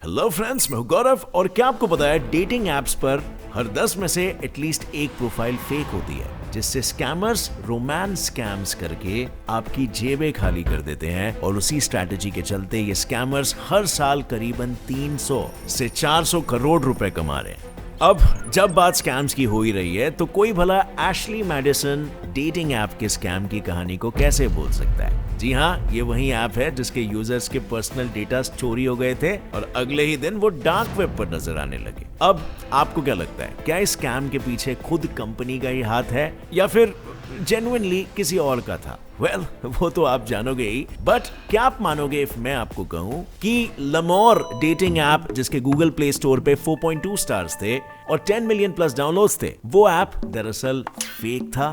Hello friends, मैं हूं गौरव और क्या आपको पता है डेटिंग एप्स पर हर 10 में से एटलीस्ट एक प्रोफाइल फेक होती है, जिससे स्कैमर्स रोमांस स्कैम्स करके आपकी जेबें खाली कर देते हैं। और उसी स्ट्रैटेजी के चलते ये स्कैमर्स हर साल करीबन 300 से 400 करोड़ रुपए कमा रहे हैं। अब जब बात स्कैम्स की हो ही रही है तो कोई भला एशली मैडिसन डेटिंग ऐप के स्कैम की कहानी को कैसे भूल सकता है। जी हाँ, ये वही ऐप है जिसके यूजर्स के पर्सनल डेटा चोरी हो गए थे और अगले ही दिन वो डार्क वेब पर नजर आने लगे। अब आपको क्या लगता है, क्या इस स्कैम के पीछे खुद कंपनी का ही हाथ है या फिर जेन्युइनली किसी और का था? वेल, वो तो आप जानोगे ही, बट क्या आप मानोगे इफ मैं आपको कहूं कि लमोर डेटिंग ऐप जिसके गूगल प्ले स्टोर पे 4.2 स्टार्स थे और 10 मिलियन प्लस डाउनलोड्स थे, वो ऐप दरअसल फेक था।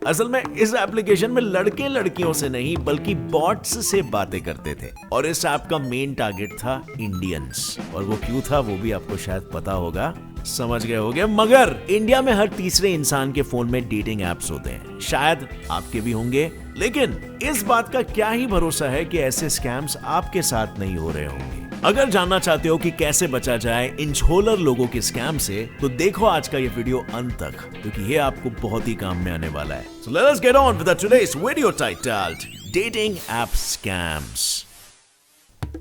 असल में इस एप्लीकेशन में लड़के लड़कियों से नहीं बल्कि बॉट्स से बातें करते थे और इस ऐप का मेन टारगेट था इंडियंस। और वो क्यों था वो भी आपको शायद पता होगा, समझ गए होंगे। मगर इंडिया में हर तीसरे इंसान के फोन में डेटिंग एप्स होते हैं, शायद आपके भी होंगे। लेकिन इस बात का क्या ही भरोसा है कि ऐसे स्कैम्स आपके साथ नहीं हो रहे होंगे। अगर जानना चाहते हो कि कैसे बचा जाए इन झोलर लोगों के स्कैम से, तो देखो आज का ये वीडियो अंत तक, क्योंकि ये आपको बहुत ही काम में आने वाला है। So let us get on with today's video titled Dating App Scams।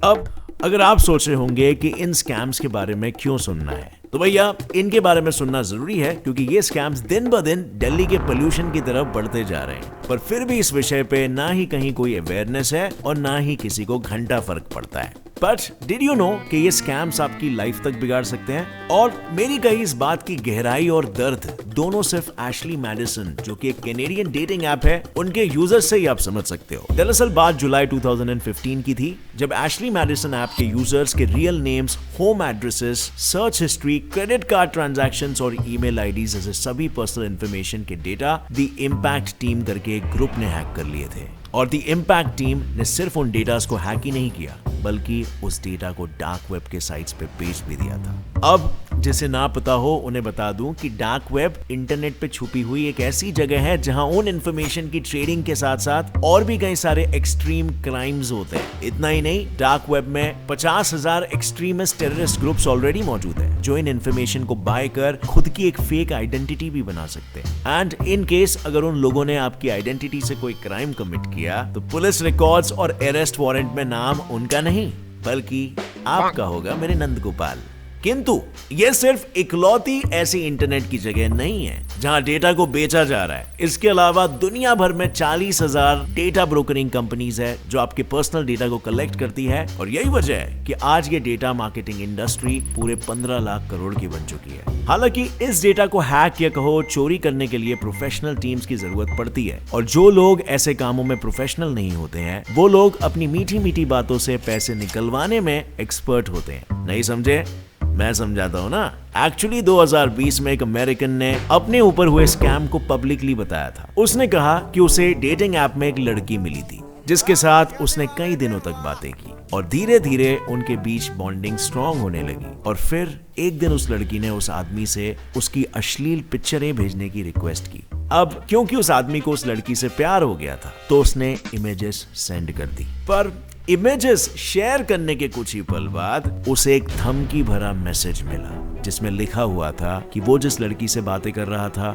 अब अगर आप सोच रहे होंगे कि इन स्कैम्स के बारे में क्यों सुनना है, तो भैया इनके बारे में सुनना जरूरी है क्योंकि ये स्कैम्स दिन ब दिन दिल्ली के पोल्यूशन की तरफ बढ़ते जा रहे हैं। पर फिर भी इस विषय पे ना ही कहीं कोई अवेयरनेस है और ना ही किसी को घंटा फर्क पड़ता है। बट डिड यू नो कि ये स्कैम्स आपकी लाइफ तक बिगाड़ सकते हैं? और मेरी कही इस बात की गहराई और दर्द दोनों सिर्फ एशली मैडिसन, जो कि एक कैनेडियन डेटिंग ऐप है, उनके यूजर्स से ही आप समझ सकते हो। दरअसल बात जुलाई 2015 की थी, जब एशली मैडिसन ऐप के यूजर्स के real names, home addresses, search history, credit card transactions और ईमेल आईडीज जैसे सभी पर्सनल इंफॉर्मेशन के डेटा द इम्पैक्ट टीम करके एक ग्रुप ने हैक कर लिए थे। और द इम्पैक्ट टीम ने सिर्फ उन डेटास को हैक ही नहीं किया, बल्कि उस डेटा को डार्क वेब के साइट्स पे बेच भी दिया था। अब जिसे ना पता हो उन्हें बता दूं कि डार्क वेब इंटरनेट पे छुपी हुई एक ऐसी जगह है जहां उन इंफॉर्मेशन की ट्रेडिंग के साथ साथ और भी कई सारे एक्सट्रीम क्राइम्स होते हैं। इतना ही नहीं, डार्क वेब में 50,000 एक्सट्रीमिस्ट टेररिस्ट ग्रुप्स ऑलरेडी मौजूद है जो इन इंफॉर्मेशन को बाय कर खुद की एक फेक आइडेंटिटी भी बना सकते हैं। एंड इन केस अगर उन लोगों ने आपकी आइडेंटिटी से कोई क्राइम कमिट किया तो पुलिस रिकॉर्ड्स और अरेस्ट वारंट में नाम उनका नहीं बल्कि आपका होगा, मेरे नंद गोपाल। किंतु यह सिर्फ इकलौती ऐसी इंटरनेट की जगह नहीं है जहां डेटा को बेचा जा रहा है। इसके अलावा दुनिया भर में 40,000 डेटा ब्रोकरिंग कंपनीज है जो आपके पर्सनल डेटा को कलेक्ट करती है। और यही वजह है कि आज ये डेटा मार्केटिंग इंडस्ट्री पूरे 15 लाख करोड़ की बन चुकी है। हालांकि इस डेटा को हैक या कहो चोरी करने के लिए प्रोफेशनल टीम्स की जरूरत पड़ती है। और जो लोग ऐसे कामों में प्रोफेशनल नहीं होते हैं, वो लोग अपनी मीठी मीठी बातों से पैसे निकलवाने में एक्सपर्ट होते हैं। नहीं समझे? मैं समझाता हूँ ना। एक्चुअली 2020 में एक अमेरिकन ने अपने ऊपर हुए स्कैम को पब्लिकली बताया था। उसने कहा कि उसे डेटिंग ऐप में एक लड़की मिली थी जिसके साथ उसने कई दिनों तक बातें की और धीरे धीरे उनके बीच बॉन्डिंग स्ट्रॉन्ग होने लगी। और फिर एक दिन उस लड़की ने उस आदमी से उसकी अश्लील पिक्चरें भेजने की रिक्वेस्ट की। अब क्योंकि उस आदमी को उस लड़की से प्यार हो गया था तो उसने इमेजेस सेंड कर दी। पर इमेजेस शेयर करने के कुछ ही पल बाद उसे एक धमकी भरा मैसेज मिला जिसमें लिखा हुआ था कि वो जिस लड़की से बातें कर रहा था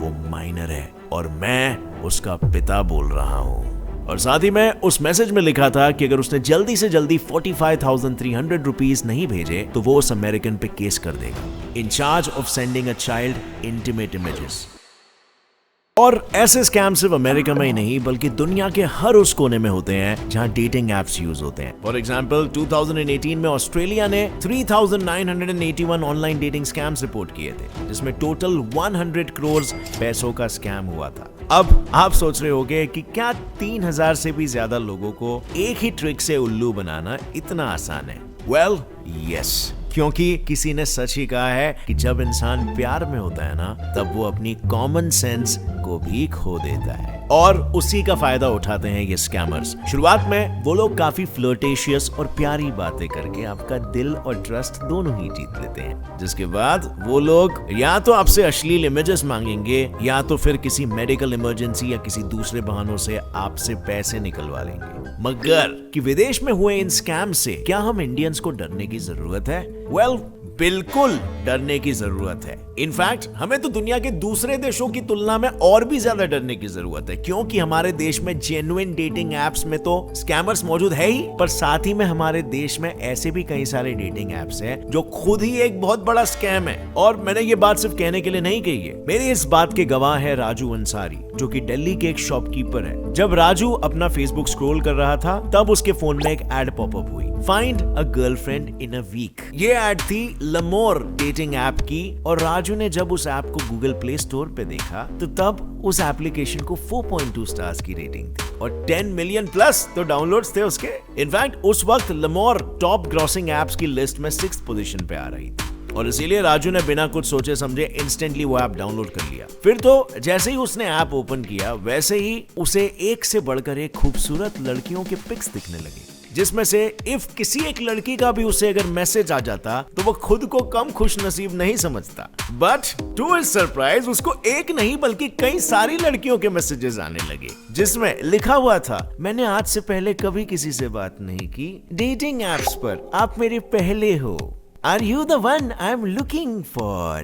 वो माइनर है और मैं उसका पिता बोल रहा हूँ। और साथ ही में उस मैसेज में लिखा था कि अगर उसने जल्दी से जल्दी 45,300 रुपीस नहीं भेजे तो वो उस अमेरिकन पे केस कर देगा, in charge of sending a child intimate images. और ऐसे स्कैम सिर्फ अमेरिका में ही नहीं बल्कि दुनिया के हर उस कोने में होते हैं जहां डेटिंग एप्स यूज होते हैं। फॉर एग्जांपल 2018 में ऑस्ट्रेलिया ने 3,981 ऑनलाइन डेटिंग स्कैम्स रिपोर्ट किए थे, जिसमें टोटल 100 करोड़ पैसों का स्कैम हुआ था। अब आप सोच रहे होंगे कि क्या 3,000 से भी ज्यादा लोगों को एक ही ट्रिक से उल्लू बनाना इतना आसान है? वेल, यस, क्योंकि किसी ने सच ही कहा है कि जब इंसान प्यार में होता है ना, तब वो अपनी कॉमन सेंस को भी खो देता है। और उसी का फायदा उठाते हैं ये स्कैमर्स। शुरुआत में वो लोग काफी फ्लर्टेशियस और प्यारी बातें करके आपका दिल और ट्रस्ट दोनों ही जीत लेते हैं, जिसके बाद वो लोग या तो आपसे अश्लील इमेजेस मांगेंगे या तो फिर किसी मेडिकल इमरजेंसी या किसी दूसरे बहानों से आपसे पैसे निकलवा लेंगे। मगर कि विदेश में हुए इन स्कैम से क्या हम इंडियंस को डरने की जरूरत है? वेल, बिल्कुल डरने की जरूरत है। इनफैक्ट हमें तो दुनिया के दूसरे देशों की तुलना में और भी ज्यादा डरने की जरूरत है, क्योंकि हमारे देश में जेन्युइन डेटिंग एप्स में तो स्कैमर्स मौजूद है ही, पर साथ ही में हमारे देश में ऐसे भी कई सारे डेटिंग एप्स हैं जो खुद ही एक बहुत बड़ा स्कैम है। और मैंने ये बात सिर्फ कहने के लिए नहीं कही है, मेरी इस बात के गवाह है राजू अंसारी, जो कि दिल्ली के एक शॉपकीपर है। जब राजू अपना फेसबुक स्क्रॉल कर रहा था तब उसके फोन में एक एड पॉपअप हुई, find a girlfriend in a week. ये एड थी लमोर डेटिंग ऐप की, और राजू ने जब उस ऐप को गूगल प्ले स्टोर पे देखा तो तब उस एप्लीकेशन को 4.2 स्टार्स की रेटिंग थी और 10 मिलियन प्लस तो डाउनलोड्स थे उसके। इनफैक्ट उस वक्त लमोर टॉप ग्रॉसिंग एप्स की लिस्ट में 6th पोजीशन पे आ रही थी, और इसीलिए राजू ने बिना कुछ सोचे समझे इंस्टेंटली वो ऐप डाउनलोड कर लिया। फिर तो जैसे ही उसने ऐप ओपन किया वैसे ही उसे एक से बढ़कर एक खूबसूरत लड़कियों के पिक्स दिखने लगे, जिसमें से इफ किसी एक लड़की का भी उसे अगर मैसेज आ जाता तो वो खुद को कम खुश नसीब नहीं समझता। बट टू हिज सरप्राइज उसको एक नहीं बल्कि कई सारी लड़कियों के मैसेजेस आने लगे, जिसमें लिखा हुआ था, मैंने आज से पहले कभी किसी से बात नहीं की, डेटिंग एप्स पर आप मेरे पहले हो, Are you the one I'm looking for?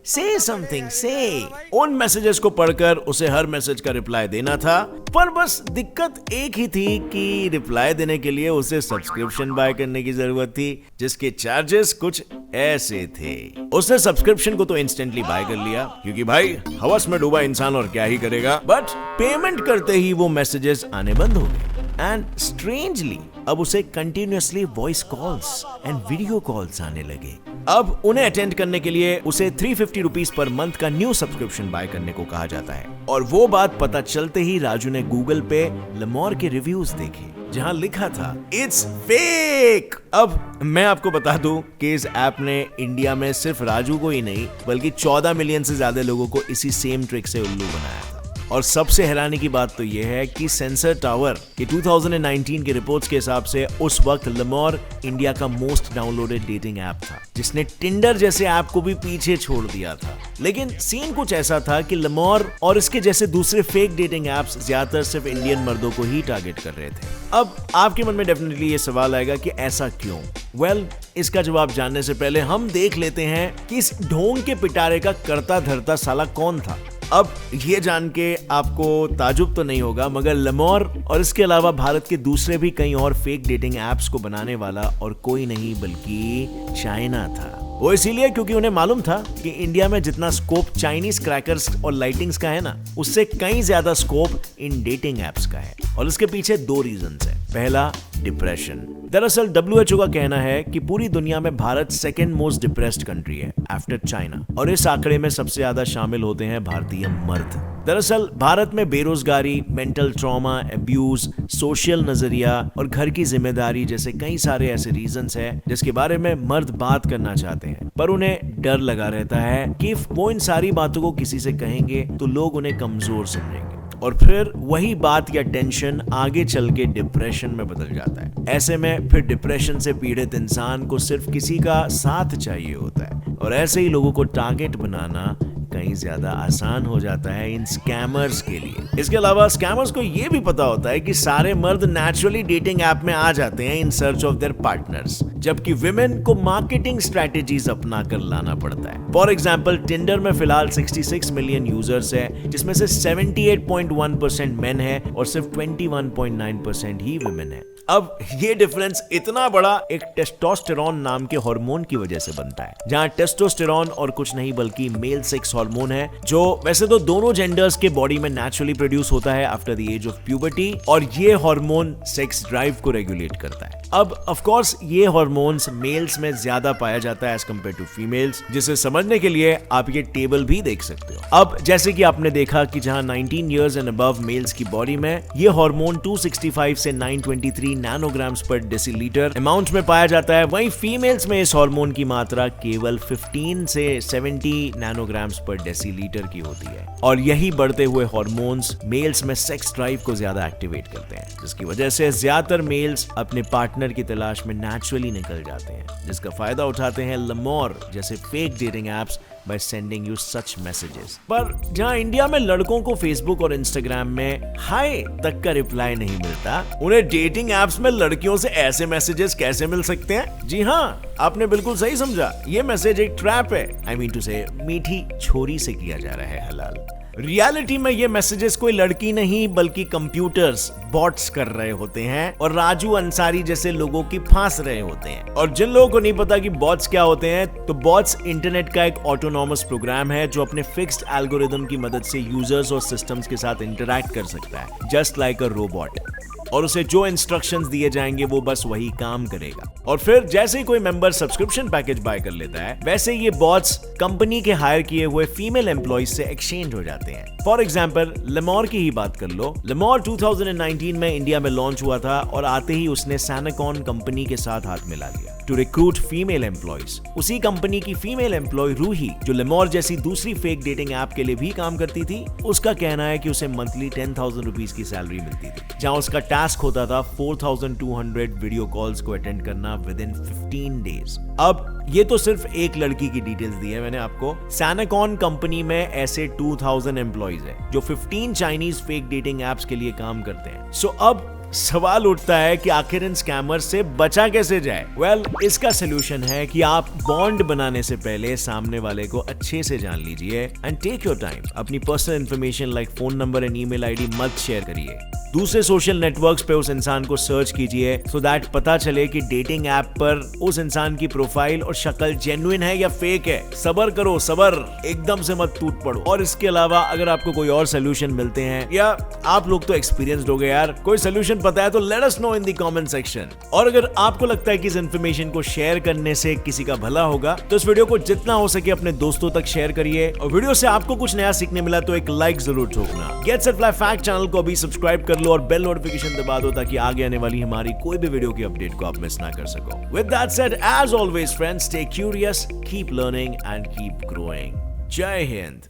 Say something, say. उन मैसेजेस को पढ़कर उसे हर मैसेज का रिप्लाई देना था, पर बस दिक्कत एक ही थी कि रिप्लाई देने के लिए उसे सब्सक्रिप्शन बाय करने की जरूरत थी, जिसके चार्जेस कुछ ऐसे थे। उसने सब्सक्रिप्शन को तो इंस्टेंटली बाय कर लिया, क्योंकि भाई हवस में डूबा इंसान और क्या ही करेगा। बट पेमेंट करते ही वो मैसेजेस आने बंद हो गए, एंड स्ट्रेंजली अब उसे continuously voice calls and video calls आने लगे। अब उन्हें अटेंड करने के लिए उसे 350 रुपीज पर मंथ का न्यू सब्सक्रिप्शन बाय करने को कहा जाता है। और वो बात पता चलते ही राजू ने गूगल पे लमोर के रिव्यूज देखे, जहां लिखा था इट्स फेक। अब मैं आपको बता दूं कि इस ऐप ने इंडिया में सिर्फ राजू को ही नहीं बल्कि 14 मिलियन से ज्यादा लोगों को इसी सेम ट्रिक से उल्लू बनाया था। और सबसे हैरानी की बात तो यह है कि सेंसर टावर के 2019 के रिपोर्ट्स के हिसाब से उस वक्त लमोर इंडिया का मोस्ट डाउनलोडेड डेटिंग ऐप था, जिसने टिंडर जैसे ऐप को भी पीछे छोड़ दिया था। लेकिन सीन कुछ ऐसा था कि लमोर और इसके जैसे दूसरे फेक डेटिंग ऐप्स ज्यादातर सिर्फ इंडियन मर्दों को ही टारगेट कर रहे थे। अब आपके मन में डेफिनेटली ये सवाल आएगा कि ऐसा क्यों? वेल, इसका जवाब जानने से पहले हम देख लेते हैं कि इस ढोंग के पिटारे का करता धरता साला कौन था। अब ये जान के आपको ताजुब तो नहीं होगा, मगर लमोर और इसके अलावा भारत के दूसरे भी कई और फेक डेटिंग एप्स को बनाने वाला और कोई नहीं बल्कि चाइना था। वो इसीलिए क्योंकि उन्हें मालूम था कि इंडिया में जितना स्कोप चाइनीज क्रैकर्स और लाइटिंग्स का है ना, उससे कहीं ज्यादा स्कोप इन डेटिंग एप्स का है। और इसके पीछे 2 रीजंस हैं। पहला, डिप्रेशन। दरअसल WHO का कहना है कि पूरी दुनिया में Bharat second most depressed country है आफ्टर चाइना, और इस आंकड़े में सबसे ज्यादा शामिल होते हैं भारतीय मर्द। दरअसल भारत में बेरोजगारी, मेंटल ट्रॉमा, अब्यूज, सोशल नजरिया और घर की जिम्मेदारी जैसे कई सारे ऐसे रीजंस हैं जिसके बारे में मर्द बात करना चाहते हैं, पर उन्हें डर लगा रहता है कि वो इन सारी बातों को किसी से कहेंगे तो लोग उन्हें कमजोर समझेंगे, और फिर वही बात या टेंशन आगे चल के डिप्रेशन में बदल जाता है। ऐसे में फिर डिप्रेशन से पीड़ित इंसान को सिर्फ किसी का साथ चाहिए होता है, और ऐसे ही लोगों को टारगेट बनाना कहीं ज्यादा आसान हो जाता है इन स्कैमर्स के लिए। इसके अलावा स्कैमर्स को यह भी पता होता है कि सारे मर्द नेचुरली डेटिंग ऐप में आ जाते हैं in search of their partners, जबकि विमेन को मार्केटिंग स्ट्रेटेजीज अपना कर लाना पड़ता है। फॉर एग्जांपल, टिंडर में फिलहाल 66 मिलियन यूजर्स है, जिसमें से 78.1% मेन है और सिर्फ 21.9% ही विमेन है। अब ये डिफरेंस इतना बड़ा एक टेस्टोस्टेरोन नाम के हार्मोन की वजह से बनता है, जहां टेस्टोस्टेरोन और कुछ नहीं बल्कि मेल सेक्स हार्मोन है, जो वैसे तो दोनों जेंडर्स के बॉडी में नेचुरली प्रोड्यूस होता है after the age of puberty, और ये हार्मोन सेक्स ड्राइव को रेगुलेट करता है। अब ऑफ कोर्स ये हार्मोन्स मेल्स में ज्यादा पाया जाता है एज कंपेयर टू फीमेल्स, जिसे समझने के लिए आप ये टेबल भी देख सकते हो। अब जैसे कि आपने देखा कि जहां 19 इयर्स एंड अबव मेल्स की बॉडी में ये हार्मोन 265 से 923 नैनोग्राम्स पर डेसीलीटर अमाउंट में पाया जाता है, वहीं फीमेल्स में इस हार्मोन की मात्रा केवल 15 से 70 नैनोग्राम्स पर डेसीलीटर की होती है। और यही बढ़ते हुए हार्मोन्स हॉर्मोन्स मेल्स में सेक्स ड्राइव को ज्यादा एक्टिवेट करते हैं, जिसकी वजह से ज्यादातर मेल्स अपने पार्टनर की तलाश में नेचुरली निकल जाते हैं, जिसका फायदा उठाते हैं लमोर जैसे fake dating apps by sending you such messages। पर जहां इंडिया में लड़कों को फेसबुक और इंस्टाग्राम में हाय तक का रिप्लाई नहीं मिलता, उन्हें डेटिंग एप्स में लड़कियों से ऐसे मैसेजेस कैसे मिल सकते हैं? जी हाँ, आपने बिल्कुल सही समझा, ये मैसेज एक ट्रैप है। I mean to say, मीठी छोरी से किया जा रहा है हलाल। रियलिटी में ये मैसेजेस कोई लड़की नहीं बल्कि कंप्यूटर्स बॉट्स कर रहे होते हैं और राजू अंसारी जैसे लोगों की फांस रहे होते हैं। और जिन लोगों को नहीं पता कि बॉट्स क्या होते हैं, तो बॉट्स इंटरनेट का एक ऑटोनॉमस प्रोग्राम है जो अपने फिक्स्ड एल्गोरिदम की मदद से यूजर्स और सिस्टम्स के साथ इंटरैक्ट कर सकता है, जस्ट लाइक अ रोबोट। और उसे जो इंस्ट्रक्शंस दिए जाएंगे वो बस वही काम करेगा। और फिर जैसे ही कोई मेंबर सब्सक्रिप्शन पैकेज बाय कर लेता है, वैसे ये बॉट्स कंपनी के हायर किए हुए फीमेल एम्प्लॉइज से एक्सचेंज हो जाते हैं। फॉर एग्जांपल, लेमोर की ही बात कर लो। लेमोर 2019 में इंडिया में लॉन्च हुआ था और आते ही उसने सैनाकॉन कंपनी के साथ हाथ मिला लिया टू रिक्रूट फीमेल एम्प्लॉइज। उसी कंपनी की फीमेल एम्प्लॉय रूही, जो लेमोर जैसी दूसरी फेक डेटिंग ऐप के लिए भी काम करती थी, उसका कहना है कि उसे मंथली 10,000 रुपीज की सैलरी मिलती थी, जहां उसका टास्क होता था 4,200 वीडियो कॉल्स को अटेंड करना विद इन 15 डेज। अब ये तो सिर्फ एक लड़की की डिटेल्स दी है मैंने आपको। सैनाकॉन कंपनी में ऐसे 2000 एम्प्लॉइज हैं जो 15 चाइनीज फेक डेटिंग एप्स के लिए काम करते हैं। सो अब सवाल उठता है कि आखिर इन स्कैमर्स से बचा कैसे जाए? वेल, इसका सोल्यूशन है कि आप बॉन्ड बनाने से पहले सामने वाले को अच्छे से जान लीजिए एंड टेक योर टाइम। अपनी personal information like phone number and email ID मत शेयर करिए। दूसरे सोशल नेटवर्क्स पे उस इंसान को सर्च कीजिए सो दैट पता चले कि डेटिंग ऐप पर उस इंसान की प्रोफाइल और शक्ल जेन्युइन है या फेक है। सबर करो, सबर, एकदम से मत टूट पड़ो। और इसके अलावा अगर आपको कोई और सोल्यूशन मिलते हैं, या आप लोग तो एक्सपीरियंस्ड हो गए यार, कोई सोल्यूशन पता है तो let us know in the comment section. और अगर आपको लगता है कि इस इंफॉर्मेशन को शेयर करने से किसी का भला होगा, तो इस वीडियो को जितना हो सके अपने दोस्तों तक शेयर करिए। और वीडियो से आपको कुछ नया सीखने मिला तो एक लाइक जरूर ठोकना। Get Set Fly Fact channel को भी सब्सक्राइब कर लो और बेल नोटिफिकेशन दबा दो ताकि आगे आने वाली हमारी कोई भी वीडियो की अपडेट को आप मिस ना कर सको। With that said, as always friends, stay curious, keep learning and keep growing. जय हिंद।